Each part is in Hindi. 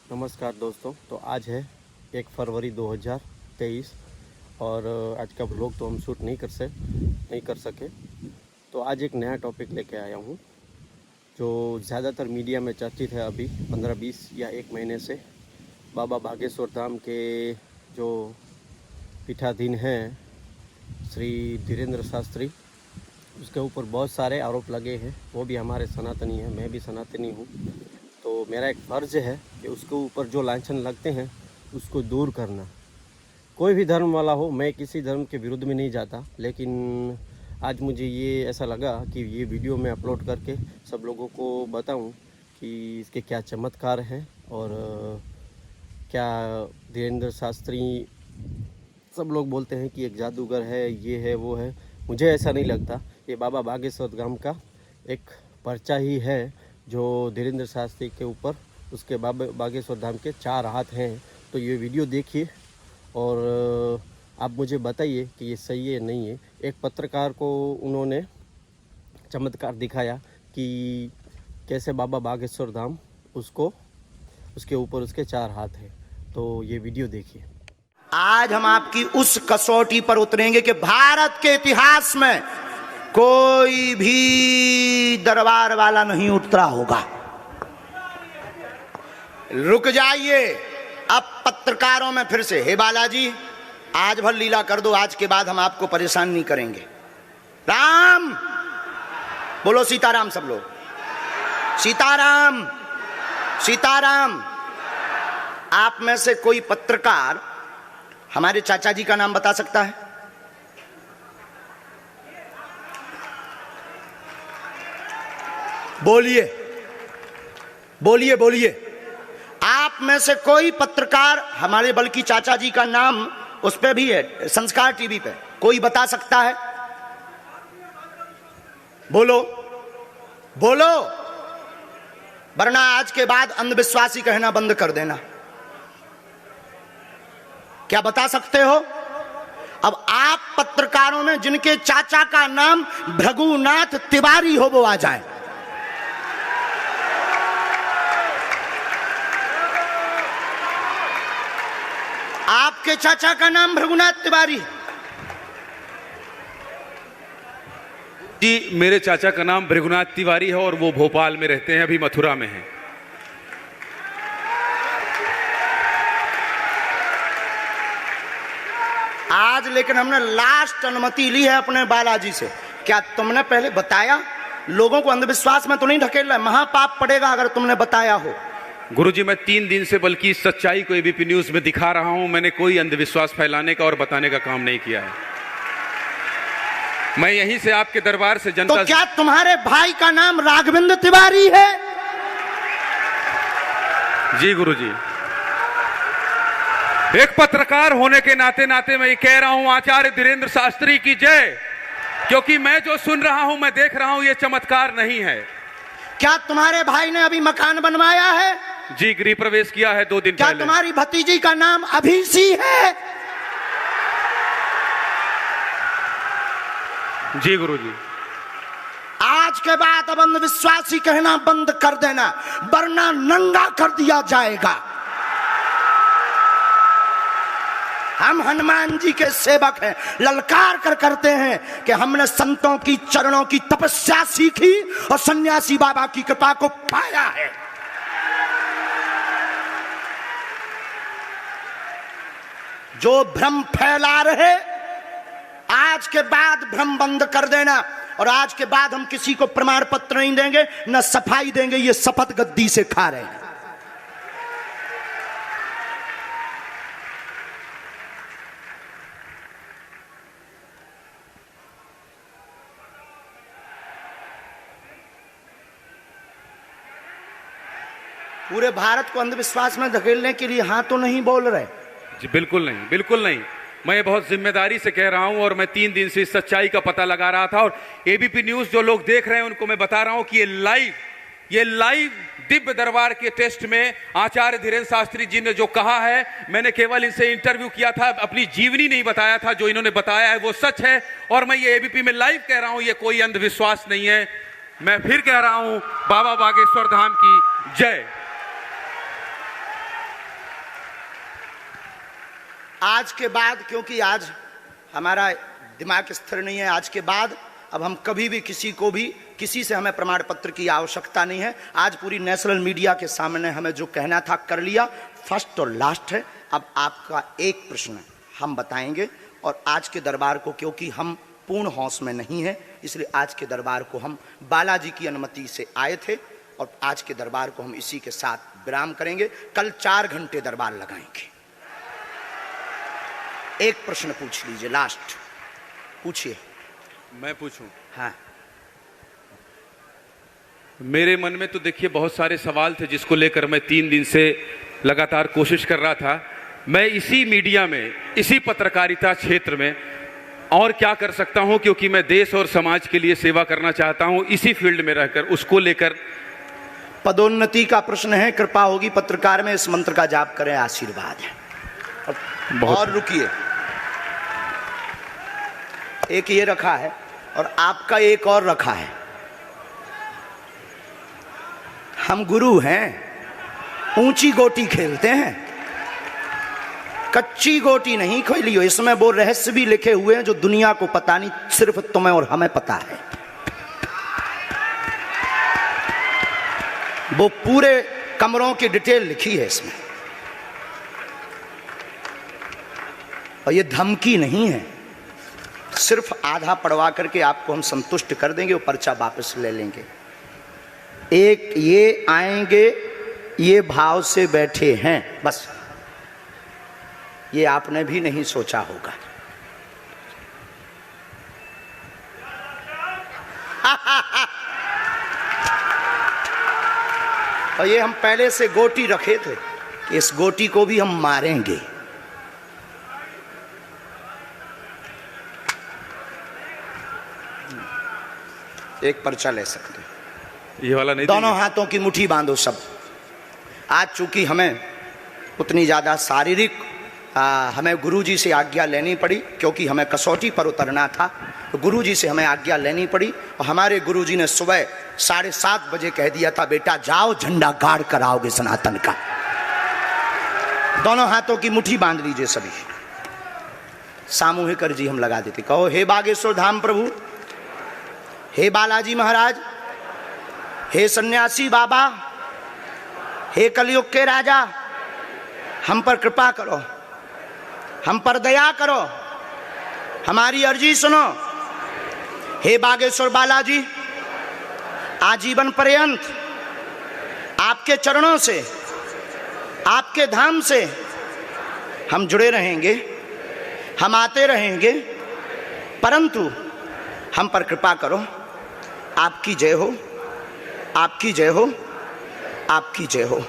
नमस्कार दोस्तों। तो आज है 1 फरवरी 2023 और आज का व्लॉग तो हम शूट नहीं कर सके। तो आज एक नया टॉपिक लेके आया हूँ जो ज़्यादातर मीडिया में चर्चित है अभी 15-20 या 1 महीने से। बाबा बागेश्वर धाम के जो पीठाधीन हैं श्री धीरेंद्र शास्त्री, उसके ऊपर बहुत सारे आरोप लगे हैं। वो भी हमारे सनातनी हैं, मैं भी सनातनी हूँ। तो मेरा एक फ़र्ज़ है कि उसके ऊपर जो लांछन लगते हैं उसको दूर करना। कोई भी धर्म वाला हो, मैं किसी धर्म के विरुद्ध में नहीं जाता, लेकिन आज मुझे ये ऐसा लगा कि ये वीडियो मैं अपलोड करके सब लोगों को बताऊं कि इसके क्या चमत्कार हैं और क्या धीरेंद्र शास्त्री, सब लोग बोलते हैं कि एक जादूगर है, ये है वो है। मुझे ऐसा नहीं लगता। ये बाबा बागेश्वर धाम का एक पर्चा ही है जो धीरेंद्र शास्त्री के ऊपर, उसके बाबा बागेश्वर धाम के 4 हाथ हैं। तो ये वीडियो देखिए और आप मुझे बताइए कि ये सही है नहीं है। एक पत्रकार को उन्होंने चमत्कार दिखाया कि कैसे बाबा बागेश्वर धाम उसके ऊपर उसके 4 हाथ हैं। तो ये वीडियो देखिए। आज हम आपकी उस कसौटी पर उतरेंगे कि भारत के इतिहास में कोई भी दरबार वाला नहीं उतरा होगा। रुक जाइए, अब पत्रकारों में फिर से, हे बालाजी आज भर लीला कर दो, आज के बाद हम आपको परेशान नहीं करेंगे। राम बोलो, सीताराम सब लोग, सीताराम सीताराम। आप में से कोई पत्रकार हमारे चाचा जी का नाम बता सकता है? बोलिए बोलिए बोलिए। आप में से कोई पत्रकार हमारे बल्कि चाचा जी का नाम उस पे भी है, संस्कार टीवी पे, कोई बता सकता है? बोलो बोलो, वरना आज के बाद अंधविश्वासी कहना बंद कर देना। क्या बता सकते हो? अब आप पत्रकारों में जिनके चाचा का नाम भृगुनाथ तिवारी हो वो आ जाए। आपके चाचा का नाम भृगुनाथ तिवारी? जी, मेरे चाचा का नाम भृगुनाथ तिवारी है और वो भोपाल में रहते हैं, अभी मथुरा में हैं। आज लेकिन हमने लास्ट अनुमति ली है अपने बालाजी से। क्या तुमने पहले बताया? लोगों को अंधविश्वास में तो नहीं ढकेल रहा है, महापाप पड़ेगा अगर तुमने बताया हो। गुरुजी, मैं 3 दिन से बल्कि इस सच्चाई को एबीपी न्यूज में दिखा रहा हूं। मैंने कोई अंधविश्वास फैलाने का और बताने का काम नहीं किया है। मैं यहीं से आपके दरबार से जनता। तो क्या तुम्हारे भाई का नाम राघवेंद्र तिवारी है? जी गुरुजी, एक पत्रकार होने के नाते मैं ये कह रहा हूं, आचार्य धीरेंद्र शास्त्री की जय। क्योंकि मैं जो सुन रहा हूं, मैं देख रहा हूं, ये चमत्कार नहीं है। क्या तुम्हारे भाई ने अभी मकान बनवाया है? जी, गृह प्रवेश किया है 2 दिन क्या पहले। तुम्हारी भतीजी का नाम अभिषी है? जी गुरुजी। आज के बाद अब अंधविश्वासी कहना बंद कर देना, वरना नंगा कर दिया जाएगा। हम हनुमान जी के सेवक हैं, ललकार कर करते हैं कि हमने संतों की चरणों की तपस्या सीखी और सन्यासी बाबा की कृपा को पाया है। जो भ्रम फैला रहे, आज के बाद भ्रम बंद कर देना। और आज के बाद हम किसी को प्रमाण पत्र नहीं देंगे, न सफाई देंगे, ये शपथ गद्दी से खा रहे हैं। पूरे भारत को अंधविश्वास में धकेलने के लिए हाँ तो नहीं बोल रहे? जी बिल्कुल नहीं, बिल्कुल नहीं। मैं बहुत जिम्मेदारी से कह रहा हूं और मैं 3 दिन से इस सच्चाई का पता लगा रहा था। और एबीपी न्यूज जो लोग देख रहे हैं उनको मैं बता रहा हूं कि ये लाइव दिव्य दरबार के टेस्ट में आचार्य धीरेंद्र शास्त्री जी ने जो कहा है, मैंने केवल इनसे इंटरव्यू किया था, अपनी जीवनी नहीं बताया था। जो इन्होंने बताया है वो सच है और मैं ये एबीपी में लाइव कह रहा हूं, ये कोई अंधविश्वास नहीं है। मैं फिर कह रहा हूं, बाबा बागेश्वर धाम की जय। आज के बाद, क्योंकि आज हमारा दिमाग स्थिर नहीं है, आज के बाद अब हम कभी भी किसी से हमें प्रमाण पत्र की आवश्यकता नहीं है। आज पूरी नेशनल मीडिया के सामने हमें जो कहना था कर लिया, फर्स्ट और लास्ट है। अब आपका एक प्रश्न हम बताएंगे, और आज के दरबार को, क्योंकि हम पूर्ण होश में नहीं है, इसलिए आज के दरबार को हम बालाजी की अनुमति से आए थे, और आज के दरबार को हम इसी के साथ विराम करेंगे। कल 4 घंटे दरबार लगाएंगे। एक प्रश्न पूछ लीजिए, लास्ट पूछिए। मैं पूछूं? हाँ, मेरे मन में तो देखिए बहुत सारे सवाल थे जिसको लेकर मैं 3 दिन से लगातार कोशिश कर रहा था। मैं इसी मीडिया में, इसी पत्रकारिता क्षेत्र में और क्या कर सकता हूं, क्योंकि मैं देश और समाज के लिए सेवा करना चाहता हूं इसी फील्ड में रहकर, उसको लेकर। पदोन्नति का प्रश्न है, कृपा होगी पत्रकार में इस मंत्र का जाप करें, आशीर्वाद है। और रुकिए, एक ये रखा है और आपका एक और रखा है। हम गुरु हैं, ऊंची गोटी खेलते हैं, कच्ची गोटी नहीं खेली हो। इसमें वो रहस्य भी लिखे हुए हैं जो दुनिया को पता नहीं, सिर्फ तुम्हें और हमें पता है। वो पूरे कमरों की डिटेल लिखी है इसमें, और ये धमकी नहीं है। सिर्फ आधा पढ़वा करके आपको हम संतुष्ट कर देंगे, वो पर्चा वापस ले लेंगे। एक ये आएंगे, ये भाव से बैठे हैं, बस ये आपने भी नहीं सोचा होगा। और ये हम पहले से गोटी रखे थे कि इस गोटी को भी हम मारेंगे। एक पर्चा ले सकते हैं, ये वाला नहीं, दोनों हाथों की मुट्ठी बांधो सब। आज चूंकि हमें उतनी ज़्यादा शारीरिक हमें गुरुजी से आज्ञा लेनी पड़ी, क्योंकि हमें कसौटी पर उतरना था, तो गुरुजी से हमें आज्ञा लेनी पड़ी। और हमारे गुरुजी ने सुबह 7:30 बजे कह दिया था, बेटा जाओ झंडा गाड़ कर आओगे सनातन का। दोनों हाथों की मुट्ठी बांध लीजिए सभी। सामूहिक अर्जी हम लगा देते। कहो, हे बागेश्वर धाम प्रभु, हे बालाजी महाराज, हे सन्यासी बाबा, हे कलयुग के राजा, हम पर कृपा करो, हम पर दया करो, हमारी अर्जी सुनो। हे बागेश्वर बालाजी, आजीवन पर्यंत आपके चरणों से, आपके धाम से हम जुड़े रहेंगे, हम आते रहेंगे, परंतु हम पर कृपा करो। आपकी जय हो, आपकी जय हो, आपकी जय हो।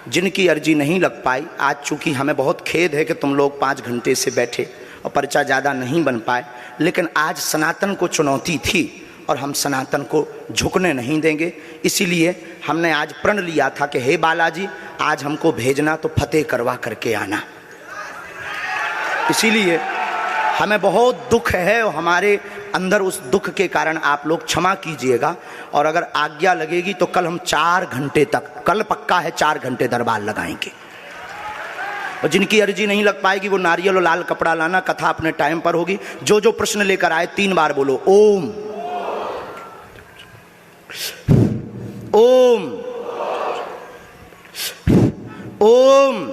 जिनकी अर्जी नहीं लग पाई, आज चूंकि हमें बहुत खेद है कि तुम लोग 5 घंटे से बैठे और पर्चा ज़्यादा नहीं बन पाए, लेकिन आज सनातन को चुनौती थी और हम सनातन को झुकने नहीं देंगे। इसीलिए हमने आज प्रण लिया था कि हे बालाजी, आज हमको भेजना तो फतेह करवा करके आना। इसीलिए हमें बहुत दुख है और हमारे अंदर उस दुख के कारण आप लोग क्षमा कीजिएगा। और अगर आज्ञा लगेगी तो कल हम 4 घंटे तक, कल पक्का है 4 घंटे दरबार लगाएंगे। और जिनकी अर्जी नहीं लग पाएगी वो नारियल और लाल कपड़ा लाना, कथा अपने टाइम पर होगी। जो जो प्रश्न लेकर आए 3 बार बोलो ओम ओम ओम।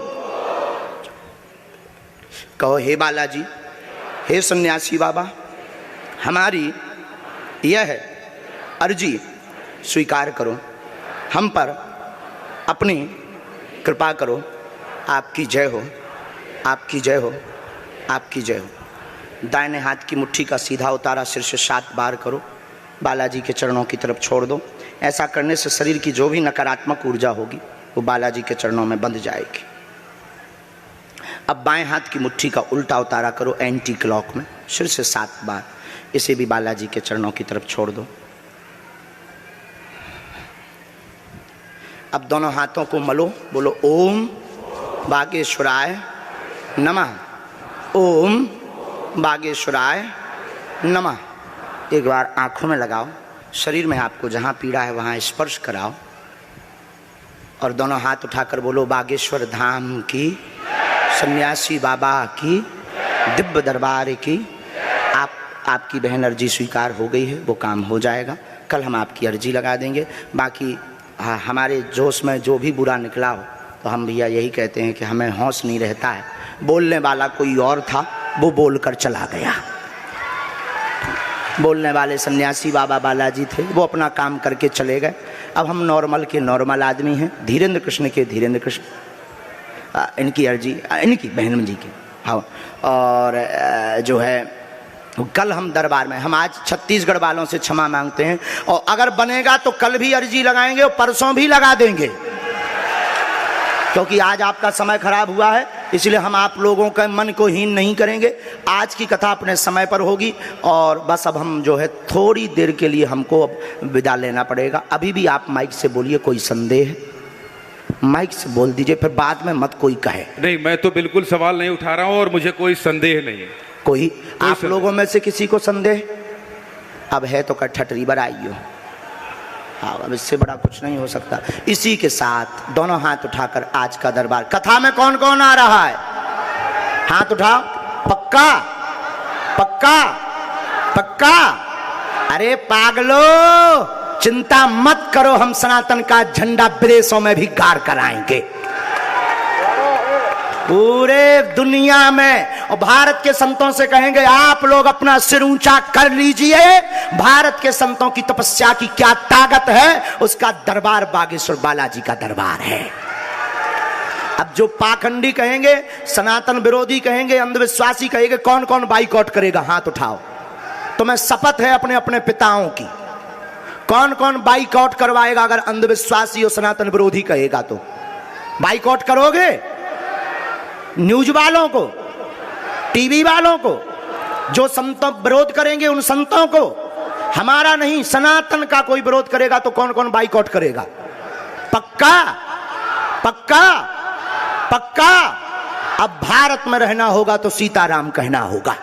कहो, हे बालाजी, हे सन्यासी बाबा, हमारी यह अर्जी स्वीकार करो, हम पर अपनी कृपा करो। आपकी जय हो, आपकी जय हो, आपकी जय हो। दाहिने हाथ की मुट्ठी का सीधा उतारा सिर से 7 बार करो, बालाजी के चरणों की तरफ छोड़ दो। ऐसा करने से शरीर की जो भी नकारात्मक ऊर्जा होगी वो बालाजी के चरणों में बंध जाएगी। अब बाएं हाथ की मुट्ठी का उल्टा उतारा करो एंटी क्लॉक में, सिर से 7 बार। इसे भी बालाजी के चरणों की तरफ छोड़ दो। अब दोनों हाथों को मलो, बोलो ओम बागेश्वराय नमः, ओम बागेश्वराय नमः। एक बार आंखों में लगाओ, शरीर में आपको जहाँ पीड़ा है वहाँ स्पर्श कराओ और दोनों हाथ उठाकर बोलो बागेश्वर धाम की, सन्यासी बाबा की दिव्य दरबार की। आपकी बहन अर्जी स्वीकार हो गई है, वो काम हो जाएगा। कल हम आपकी अर्जी लगा देंगे। बाकी हमारे जोश में जो भी बुरा निकला हो तो हम भैया यही कहते हैं कि हमें होश नहीं रहता है। बोलने वाला कोई और था, वो बोलकर चला गया। बोलने वाले सन्यासी बाबा बालाजी थे, वो अपना काम करके चले गए। अब हम नॉर्मल के नॉर्मल आदमी हैं। धीरेन्द्र कृष्ण के धीरेन्द्र कृष्ण, इनकी अर्जी, इनकी बहन जी की। हाँ, और जो है कल हम दरबार में, हम आज छत्तीसगढ़ वालों से क्षमा मांगते हैं, और अगर बनेगा तो कल भी अर्जी लगाएंगे और परसों भी लगा देंगे, क्योंकि आज आपका समय खराब हुआ है, इसलिए हम आप लोगों के मन को हीन नहीं करेंगे। आज की कथा अपने समय पर होगी। और बस अब हम जो है थोड़ी देर के लिए हमको अब विदा लेना पड़ेगा। अभी भी आप माइक से बोलिए, कोई संदेह है माइक से बोल दीजिए, फिर बाद में मत कोई कहे। नहीं, मैं तो बिल्कुल सवाल नहीं उठा रहा हूं और मुझे कोई संदेह नहीं है। कोई आप लोगों में से किसी को संदेह? अब है तो कठठरी बराइयो। हाँ, अब इससे बड़ा कुछ नहीं हो सकता। इसी के साथ दोनों हाथ उठाकर आज का दरबार, कथा में कौन कौन आ रहा है? हाथ उठाओ। पक्का पक्का पक्का? अरे पागलो, चिंता मत करो, हम सनातन का झंडा विदेशों में भी गाड़ कर आएंगे, पूरे दुनिया में। और भारत के संतों से कहेंगे, आप लोग अपना सिर ऊंचा कर लीजिए, भारत के संतों की तपस्या की क्या ताकत है, उसका दरबार बागेश्वर बालाजी का दरबार है। अब जो पाखंडी कहेंगे, सनातन विरोधी कहेंगे, अंधविश्वासी कहेंगे, कौन कौन बाइकआउट करेगा? हाथ उठाओ। तुम्हें शपथ है अपने अपने पिताओं की, कौन कौन बाइकआउट करवाएगा? अगर अंधविश्वासी और सनातन विरोधी कहेगा तो बाइकआउट करोगे? न्यूज वालों को, टीवी वालों को, जो संतों विरोध करेंगे उन संतों को, हमारा नहीं, सनातन का कोई विरोध करेगा तो कौन कौन बाइकआउट करेगा? पक्का पक्का पक्का? अब भारत में रहना होगा तो सीताराम कहना होगा।